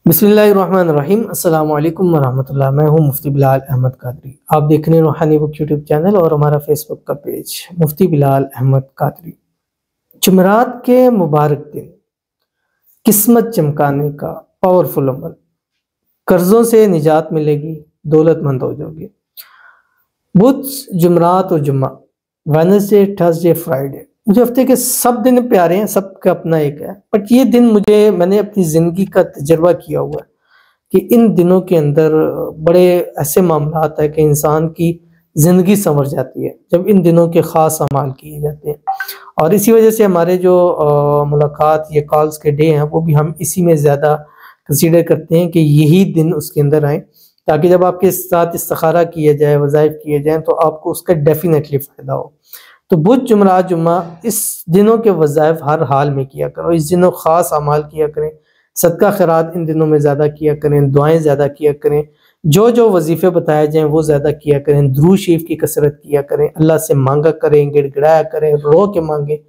बिस्मिल्लाहिर्रहमानिर्रहीम। अस्सलाम वालेकुम वरहमतुल्लाह। मैं हूं मुफ्ती बिलाल अहमद कादरी। आप देख रहे हैं रूहानी बुक यूट्यूब चैनल और हमारा फेसबुक का पेज मुफ्ती बिलाल अहमद कादरी। जुमेरात के मुबारक दिन किस्मत चमकाने का पावरफुल अमल, कर्जों से निजात मिलेगी, दौलतमंद हो जाओगे। बुध, जुमेरात और जुम्मा, वेडनेसडे, थर्सडे, फ्राइडे, मुझे हफ्ते के सब दिन प्यारे हैं, सबका अपना एक है। बट ये दिन मैंने अपनी ज़िंदगी का तजर्बा किया हुआ है कि इन दिनों के अंदर बड़े ऐसे मामलात है कि इंसान की ज़िंदगी संवर जाती है जब इन दिनों के ख़ास अमाल किए जाते हैं। और इसी वजह से हमारे जो मुलाकात या कॉल्स के डे हैं वो भी हम इसी में ज़्यादा कंसीडर करते हैं कि यही दिन उसके अंदर आए, ताकि जब आपके साथ इस्तिखारा किया जाए, वज़ाइफ किए जाएँ, तो आपको उसका डेफिनेटली फ़ायदा हो। तो बुध, जुमेरात, जुम्मा, इस दिनों के वज़ाइफ हर हाल में किया करो। इस दिनों ख़ास अमाल किया करें, सदका खैरात इन दिनों में ज़्यादा किया करें, दुआएं ज़्यादा किया करें, जो जो वजीफ़े बताए जाएँ वो ज़्यादा किया करें, दुरूद शरीफ की कसरत किया करें, अल्लाह से मांगा करें, गिड़गिड़ाया करें, रो के मांगे।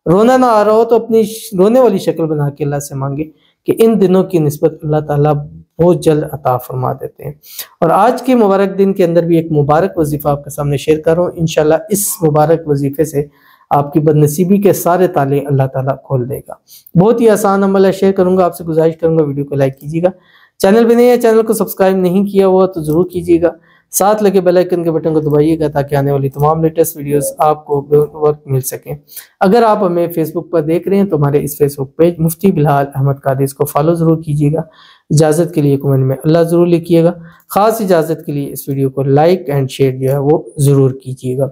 रोना ना आ रहा हो तो अपनी रोने वाली शक्ल बना के अल्लाह से मांगे कि इन दिनों की निस्बत अल्लाह ताला बहुत जल्द अता फरमा देते हैं। और आज के मुबारक दिन के अंदर भी एक मुबारक वजीफ़ा आपके सामने शेयर कर रहा हूँ। इंशाल्लाह इस मुबारक वजीफ़े से आपकी बदनसीबी के सारे ताले अल्लाह ताला खोल देगा। बहुत ही आसान अमल है, शेयर करूँगा, आपसे गुजारिश करूँगा वीडियो को लाइक कीजिएगा। चैनल पे नहीं है, चैनल को सब्सक्राइब नहीं किया हुआ तो ज़रूर कीजिएगा। साथ लगे बेल आइकन के बटन को दबाइएगा ताकि आने वाली तमाम लेटेस्ट वीडियोस आपको वक्त मिल सकें। अगर आप हमें फेसबुक पर देख रहे हैं तो हमारे इस फेसबुक पेज मुफ्ती बिलाल अहमद कादरी को फॉलो ज़रूर कीजिएगा। इजाज़त के लिए कमेंट में अल्लाह ज़रूर लिखिएगा। ख़ास इजाज़त के लिए इस वीडियो को लाइक एंड शेयर जो है वो ज़रूर कीजिएगा।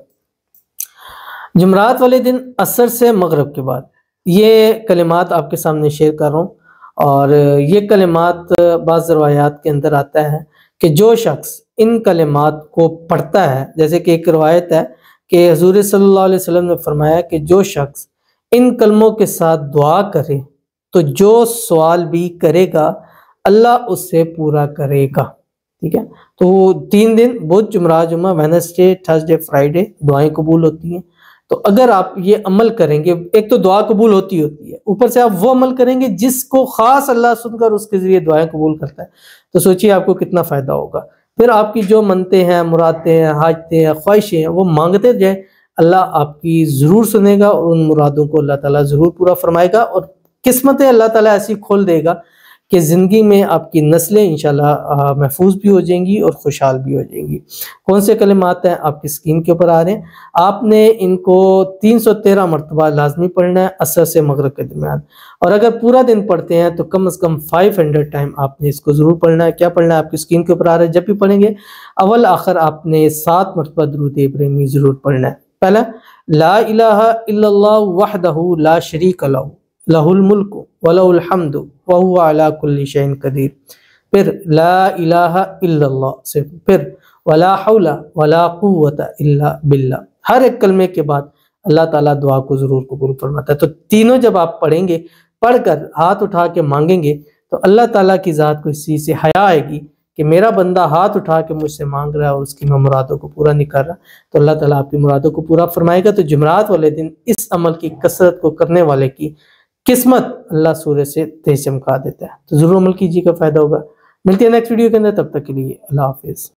जुमेरात वाले दिन असर से मगरिब के बाद ये कलिमात आपके सामने शेयर कर रहा हूँ। और ये कलिमात बाज़ रवायात के अंदर आता है कि जो शख्स इन कलिमात को पढ़ता है, जैसे कि एक रवायत है कि हुज़ूर सल्लल्लाहु अलैहि वसल्लम ने फरमाया कि जो शख्स इन कलमों के साथ दुआ करे तो जो सवाल भी करेगा अल्लाह उससे पूरा करेगा। ठीक है, तो 3 दिन बुध, जुमेरात, जुम्मा, वेडनेसडे, थर्सडे, फ्राइडे दुआएं कबूल होती हैं। तो अगर आप ये अमल करेंगे, एक तो दुआ कबूल होती है, ऊपर से आप वो अमल करेंगे जिसको खास अल्लाह सुनकर उसके जरिए दुआएं कबूल करता है, तो सोचिए आपको कितना फ़ायदा होगा। फिर आपकी जो मनते हैं, मुरादें हैं, हाजतें हैं, ख्वाहिशें हैं, वो मांगते जाए, अल्लाह आपकी ज़रूर सुनेगा और उन मुरादों को अल्लाह ताला ज़रूर पूरा फरमाएगा। और किस्मतें अल्लाह ताला ऐसी खोल देगा कि ज़िंदगी में आपकी नस्लें इंशाल्लाह महफूज भी हो जाएंगी और खुशहाल भी हो जाएंगी। कौन से कलिमात हैं आपकी स्क्रीन के ऊपर आ रहे हैं, आपने इनको 313 मरतबा लाजमी पढ़ना है असर से मगरिब के दरमियान। और अगर पूरा दिन पढ़ते हैं तो कम से कम 500 टाइम आपने इसको ज़रूर पढ़ना है। क्या पढ़ना है आपकी स्क्रीन के ऊपर आ रहा है। जब भी पढ़ेंगे अव्वल आखिर आपने 7 मरतबा दुरूद इब्राहिमी ज़रूर पढ़ना है। पहला, ला इलाहा इल्लल्लाह वहदहू ला शरीका लहू लहुल मुल्कु व लहुल हम्दु व हुवा अला कुल्ली शैइन कदीर। फिर ला इलाहा इल्लल्लाह से फिर वला हौला वला कुव्वता इल्ला बिल्लाह। हर एक कलमे के बाद अल्लाह ताला दुआ को ज़रूर कबूल फरमाता है। तो तीनों जब आप पढ़ेंगे, पढ़कर हाथ उठा के मांगेंगे तो अल्लाह ताला की ज़ात को इस चीज़ से हया आएगी कि मेरा बंदा हाथ उठा के मुझसे मांग रहा है और उसकी मैं मुरादों को पूरा नहीं कर रहा, तो अल्लाह ताला आपकी मुरादों को पूरा फरमाएगा। तो जुमेरात वाले दिन इस अमल की कसरत को करने वाले की किस्मत अल्लाह सूरज से तेज चमका देता है। तो ज़रूर अमल कीजिएगा, फ़ायदा होगा। मिलते हैं नेक्स्ट वीडियो के अंदर, तब तक के लिए अल्लाह हाफिज़।